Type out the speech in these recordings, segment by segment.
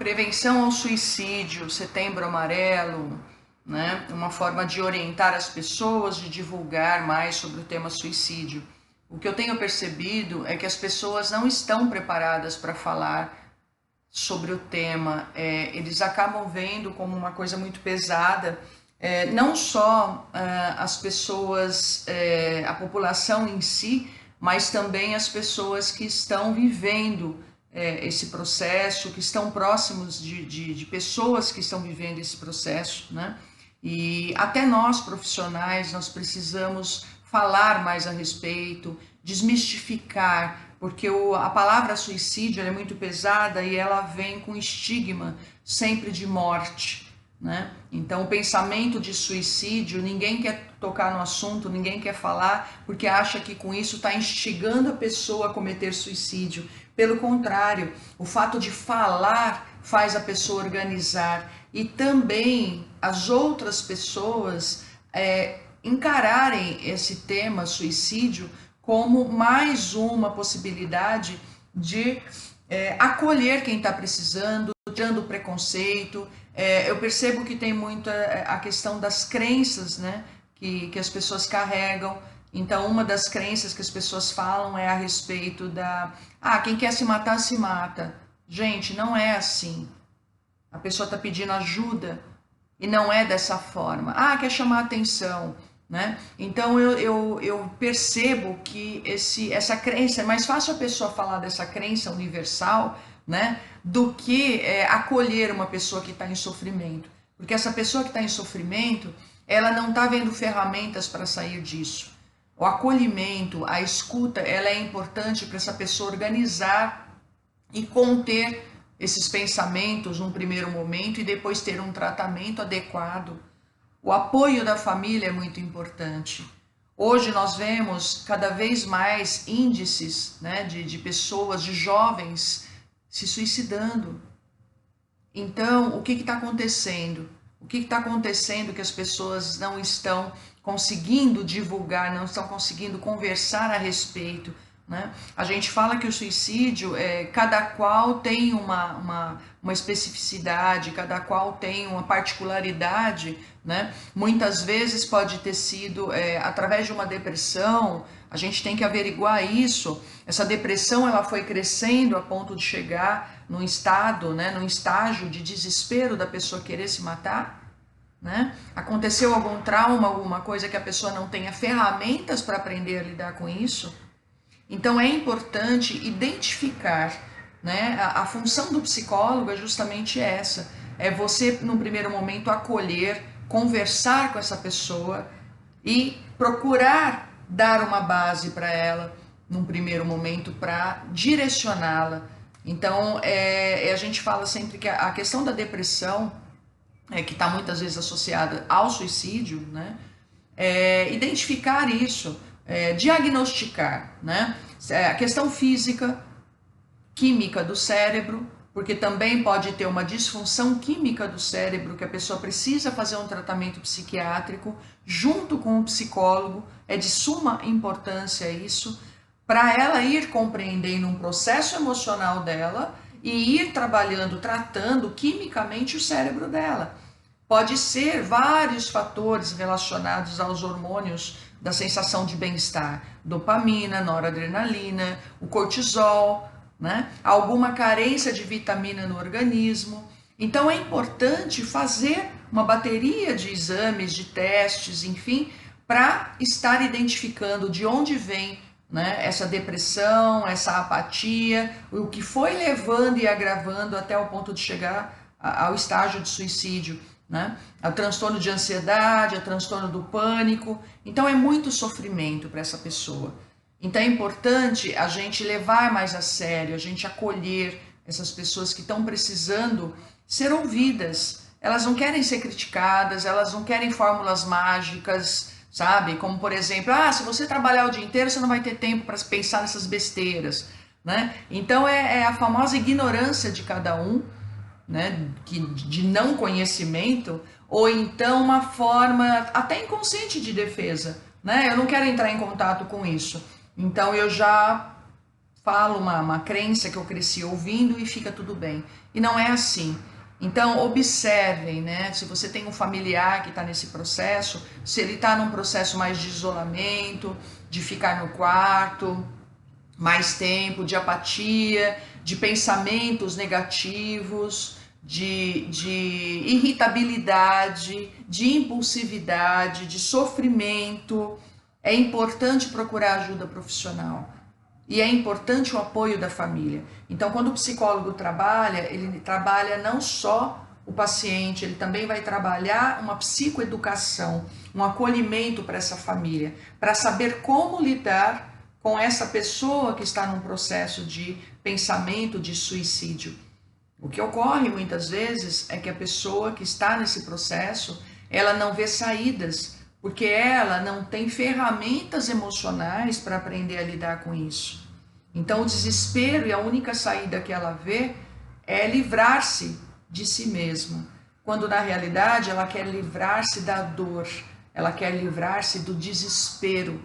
Prevenção ao suicídio, Setembro Amarelo, né? Uma forma de orientar as pessoas, de divulgar mais sobre o tema suicídio. O que eu tenho percebido é que as pessoas não estão preparadas para falar sobre o tema. Eles acabam vendo como uma coisa muito pesada. Não só as pessoas, a população em si, mas também as pessoas que estão vivendo esse processo, que estão próximos de pessoas que estão vivendo esse processo, né? E até nós, profissionais, nós precisamos falar mais a respeito, desmistificar, porque a palavra suicídio ela é muito pesada e ela vem com estigma sempre de morte, né? Então o pensamento de suicídio, ninguém quer tocar no assunto, ninguém quer falar, porque acha que com isso está instigando a pessoa a cometer suicídio. Pelo contrário, o fato de falar faz a pessoa organizar e também as outras pessoas encararem esse tema suicídio como mais uma possibilidade de acolher quem está precisando, tirando o preconceito. Eu percebo que tem muito a questão das crenças, né, que as pessoas carregam. Então, uma das crenças que as pessoas falam é a respeito quem quer se matar, se mata. Gente, não é assim. A pessoa está pedindo ajuda e não é dessa forma. Quer chamar atenção, né? Então, eu percebo que essa crença, é mais fácil a pessoa falar dessa crença universal, né, do que acolher uma pessoa que está em sofrimento. Porque essa pessoa que está em sofrimento, ela não está vendo ferramentas para sair disso. O acolhimento, a escuta, ela é importante para essa pessoa organizar e conter esses pensamentos num primeiro momento e depois ter um tratamento adequado. O apoio da família é muito importante. Hoje nós vemos cada vez mais índices, né, de pessoas, de jovens se suicidando. Então, o que está acontecendo? O que está acontecendo que as pessoas não estão conseguindo divulgar, não estão conseguindo conversar a respeito, né? A gente fala que o suicídio, cada qual tem uma especificidade, cada qual tem uma particularidade, né? Muitas vezes pode ter sido através de uma depressão. A gente tem que averiguar isso. Essa depressão ela foi crescendo a ponto de chegar num estado, né, num estágio de desespero da pessoa querer se matar, né? Aconteceu algum trauma, alguma coisa que a pessoa não tenha ferramentas para aprender a lidar com isso. Então é importante identificar, né? A função do psicólogo é justamente essa, é você num primeiro momento acolher, conversar com essa pessoa e procurar dar uma base para ela num primeiro momento para direcioná-la. Então a gente fala sempre que a questão da depressão, que está muitas vezes associada ao suicídio, né? Identificar isso, diagnosticar, né? A questão física, química do cérebro, porque também pode ter uma disfunção química do cérebro que a pessoa precisa fazer um tratamento psiquiátrico junto com o psicólogo. É de suma importância isso, para ela ir compreendendo um processo emocional dela e ir trabalhando, tratando quimicamente o cérebro dela. Pode ser vários fatores relacionados aos hormônios da sensação de bem-estar, dopamina, noradrenalina, o cortisol, né? Alguma carência de vitamina no organismo. Então é importante fazer uma bateria de exames, de testes, enfim, para estar identificando de onde vem, né, essa depressão, essa apatia, o que foi levando e agravando até o ponto de chegar ao estágio de suicídio, né? Ao transtorno de ansiedade, ao transtorno do pânico. Então é muito sofrimento para essa pessoa. Então é importante a gente levar mais a sério, a gente acolher essas pessoas que estão precisando ser ouvidas. Elas não querem ser criticadas, elas não querem fórmulas mágicas, sabe? Como, por exemplo, se você trabalhar o dia inteiro, você não vai ter tempo para pensar nessas besteiras, né? Então é a famosa ignorância de cada um, né? De não conhecimento, ou então uma forma até inconsciente de defesa, né? Eu não quero entrar em contato com isso. Então eu já falo uma crença que eu cresci ouvindo e fica tudo bem. E não é assim. Então, observem, né? Se você tem um familiar que está nesse processo, se ele está num processo mais de isolamento, de ficar no quarto mais tempo, de apatia, de pensamentos negativos, de irritabilidade, de impulsividade, de sofrimento, é importante procurar ajuda profissional. E é importante o apoio da família. Então, quando o psicólogo trabalha, ele trabalha não só o paciente, ele também vai trabalhar uma psicoeducação, um acolhimento para essa família, para saber como lidar com essa pessoa que está num processo de pensamento de suicídio. O que ocorre muitas vezes é que a pessoa que está nesse processo, ela não vê saídas, porque ela não tem ferramentas emocionais para aprender a lidar com isso. Então o desespero e a única saída que ela vê é livrar-se de si mesma, quando na realidade ela quer livrar-se da dor, ela quer livrar-se do desespero.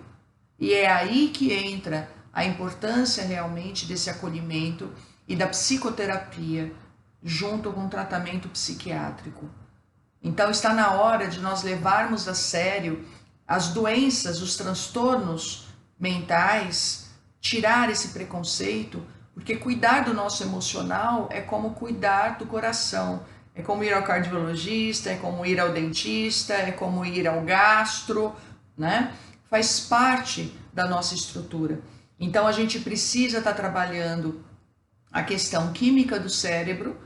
E é aí que entra a importância realmente desse acolhimento e da psicoterapia, junto com o tratamento psiquiátrico. Então está na hora de nós levarmos a sério as doenças, os transtornos mentais, tirar esse preconceito, porque cuidar do nosso emocional é como cuidar do coração, é como ir ao cardiologista, é como ir ao dentista, é como ir ao gastro, né? Faz parte da nossa estrutura. Então a gente precisa estar trabalhando a questão química do cérebro,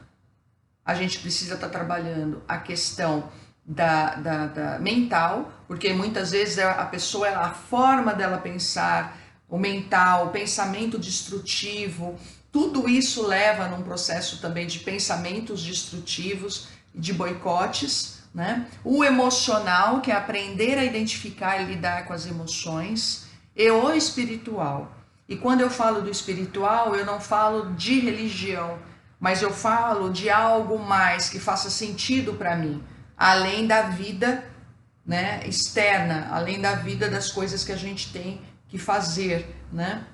a gente precisa estar trabalhando a questão da mental, porque muitas vezes a pessoa, a forma dela pensar, o mental, o pensamento destrutivo, tudo isso leva num processo também de pensamentos destrutivos, de boicotes, né? O emocional, que é aprender a identificar e lidar com as emoções, e o espiritual. E quando eu falo do espiritual, eu não falo de religião, mas eu falo de algo mais que faça sentido para mim, além da vida, né, externa, além da vida das coisas que a gente tem que fazer, né?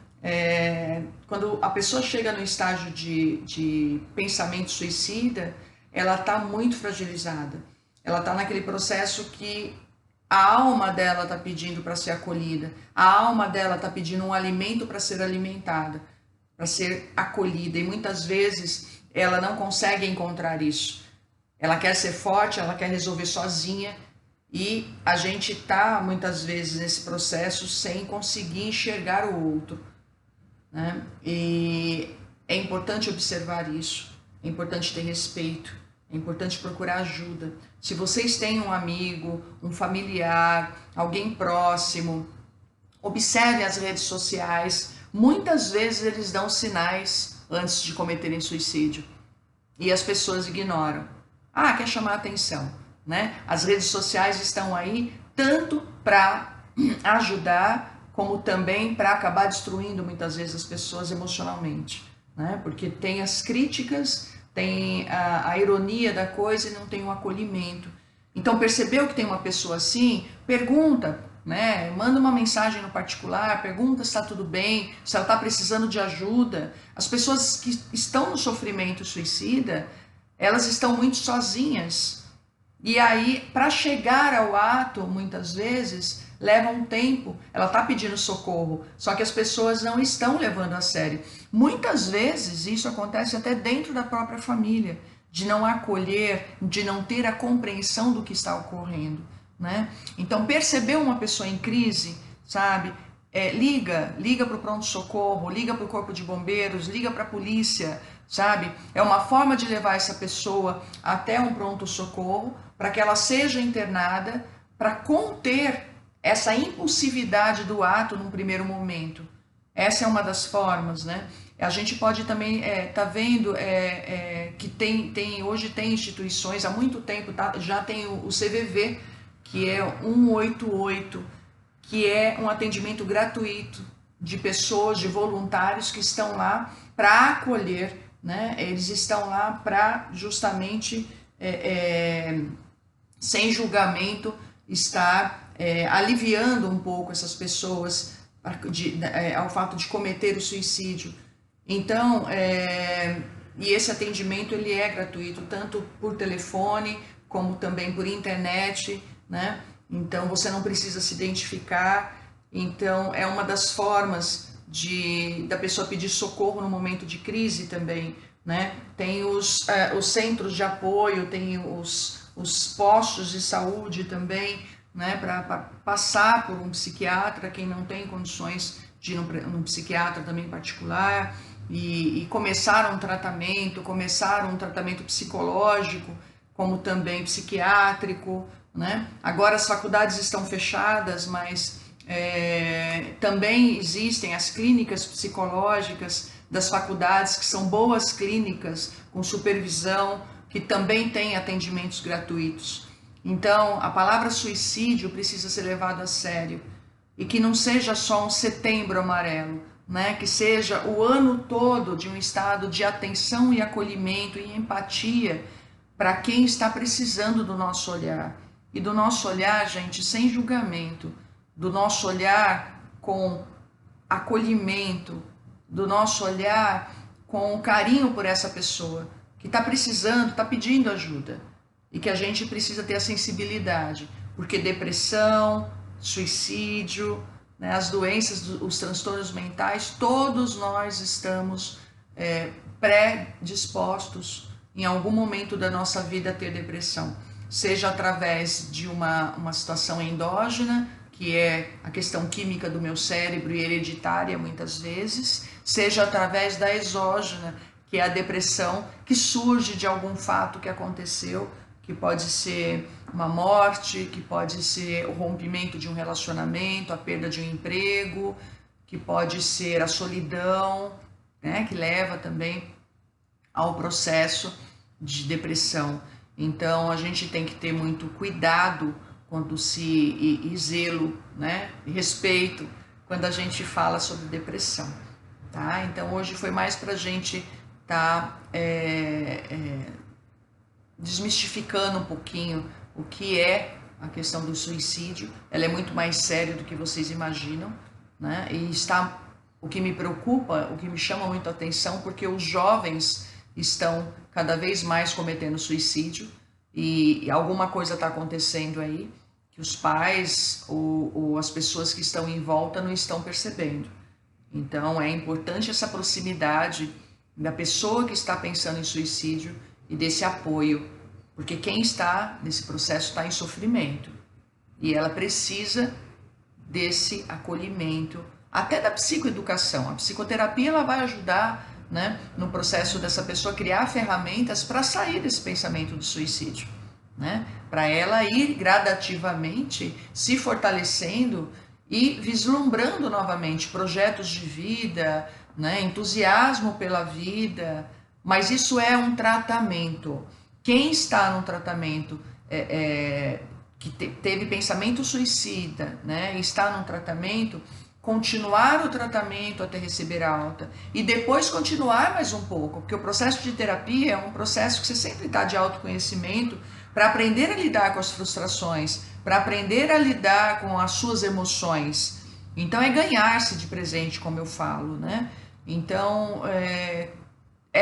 Quando a pessoa chega no estágio de pensamento suicida, ela está muito fragilizada. Ela está naquele processo que a alma dela está pedindo para ser acolhida, a alma dela está pedindo um alimento para ser alimentada, para ser acolhida, e muitas vezes ela não consegue encontrar isso. Ela quer ser forte, ela quer resolver sozinha, e a gente está muitas vezes nesse processo sem conseguir enxergar o outro, né? E é importante observar isso, é importante ter respeito, é importante procurar ajuda. Se vocês têm um amigo, um familiar, alguém próximo, observe as redes sociais. Muitas vezes eles dão sinais antes de cometerem suicídio e as pessoas ignoram. Ah, quer chamar a atenção, né? As redes sociais estão aí tanto para ajudar, como também para acabar destruindo muitas vezes as pessoas emocionalmente, né? Porque tem as críticas, tem a ironia da coisa e não tem o acolhimento. Então, percebeu que tem uma pessoa assim? Pergunta, né? Manda uma mensagem no particular, pergunta se está tudo bem, se ela está precisando de ajuda. As pessoas que estão no sofrimento suicida, elas estão muito sozinhas. E aí, para chegar ao ato, muitas vezes, leva um tempo. Ela está pedindo socorro, só que as pessoas não estão levando a sério. Muitas vezes isso acontece até dentro da própria família, de não acolher, de não ter a compreensão do que está ocorrendo, né? Então, percebeu uma pessoa em crise, sabe? Liga para o pronto-socorro, liga para o corpo de bombeiros, liga para a polícia, sabe? É uma forma de levar essa pessoa até um pronto-socorro para que ela seja internada, para conter essa impulsividade do ato num primeiro momento. Essa é uma das formas, né? A gente pode também tá vendo que hoje tem instituições, há muito tempo já tem o CVV, que é 188, que é um atendimento gratuito de pessoas, de voluntários que estão lá para acolher, né? Eles estão lá para justamente, sem julgamento, estar aliviando um pouco essas pessoas ao fato de cometer o suicídio, Então, e esse atendimento ele é gratuito, tanto por telefone, como também por internet, né? Então, você não precisa se identificar. Então, é uma das formas da pessoa pedir socorro no momento de crise também, né? Tem os centros de apoio, tem os postos de saúde também, né? Para passar por um psiquiatra, quem não tem condições de ir num psiquiatra também particular, e começar um tratamento psicológico, como também psiquiátrico, né? Agora as faculdades estão fechadas, mas também existem as clínicas psicológicas das faculdades, que são boas clínicas com supervisão, que também têm atendimentos gratuitos. Então, a palavra suicídio precisa ser levada a sério, e que não seja só um setembro amarelo, né? Que seja o ano todo de um estado de atenção e acolhimento e empatia para quem está precisando do nosso olhar. E do nosso olhar, gente, sem julgamento, do nosso olhar com acolhimento, do nosso olhar com carinho por essa pessoa que está precisando, está pedindo ajuda, e que a gente precisa ter a sensibilidade, porque depressão, suicídio, né, as doenças, os transtornos mentais, todos nós estamos predispostos em algum momento da nossa vida a ter depressão, seja através de uma situação endógena, que é a questão química do meu cérebro e hereditária muitas vezes, seja através da exógena, que é a depressão que surge de algum fato que aconteceu, que pode ser uma morte, que pode ser o rompimento de um relacionamento, a perda de um emprego, que pode ser a solidão, né, que leva também ao processo de depressão. Então a gente tem que ter muito cuidado e zelo, né, e respeito quando a gente fala sobre depressão, tá? Então hoje foi mais para a gente estar desmistificando um pouquinho o que é a questão do suicídio. Ela é muito mais séria do que vocês imaginam, né? E o que me preocupa, o que me chama muito a atenção, porque os jovens estão cada vez mais cometendo suicídio, e alguma coisa está acontecendo aí que os pais ou as pessoas que estão em volta não estão percebendo. Então é importante essa proximidade da pessoa que está pensando em suicídio e desse apoio, porque quem está nesse processo está em sofrimento, e ela precisa desse acolhimento, até da psicoeducação. A psicoterapia ela vai ajudar, né, no processo dessa pessoa criar ferramentas para sair desse pensamento de suicídio, né, para ela ir gradativamente se fortalecendo e vislumbrando novamente projetos de vida, né, entusiasmo pela vida. Mas isso é um tratamento. Quem está no tratamento que teve pensamento suicida, né, está num tratamento, continuar o tratamento até receber a alta e depois continuar mais um pouco, porque o processo de terapia é um processo que você sempre está de autoconhecimento para aprender a lidar com as frustrações, para aprender a lidar com as suas emoções. Então é ganhar-se de presente, como eu falo, né? Então é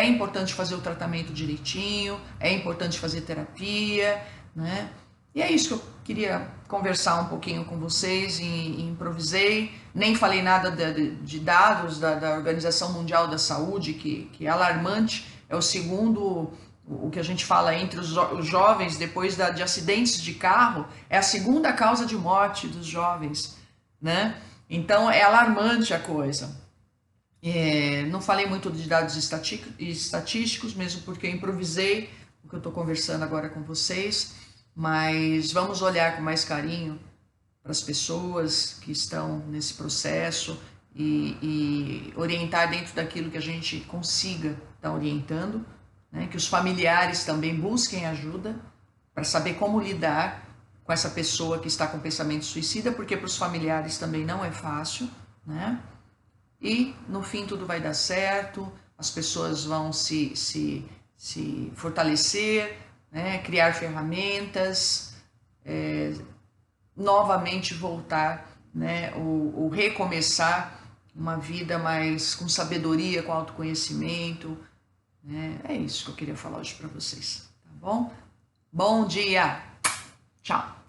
importante fazer o tratamento direitinho, é importante fazer terapia, né? E é isso que eu queria conversar um pouquinho com vocês, e improvisei, nem falei nada de dados da Organização Mundial da Saúde, que é alarmante, é o segundo, o que a gente fala entre os jovens, depois de acidentes de carro, é a segunda causa de morte dos jovens, né? Então é alarmante a coisa. Não falei muito de dados estatísticos, mesmo porque eu improvisei o que eu estou conversando agora com vocês, mas vamos olhar com mais carinho para as pessoas que estão nesse processo e orientar dentro daquilo que a gente consiga estar orientando, né? Que os familiares também busquem ajuda para saber como lidar com essa pessoa que está com pensamento suicida, porque para os familiares também não é fácil, né? E no fim tudo vai dar certo, as pessoas vão se fortalecer, né? Criar ferramentas, novamente voltar, né? Ou recomeçar uma vida mais com sabedoria, com autoconhecimento, né? É isso que eu queria falar hoje para vocês, tá bom? Bom dia! Tchau!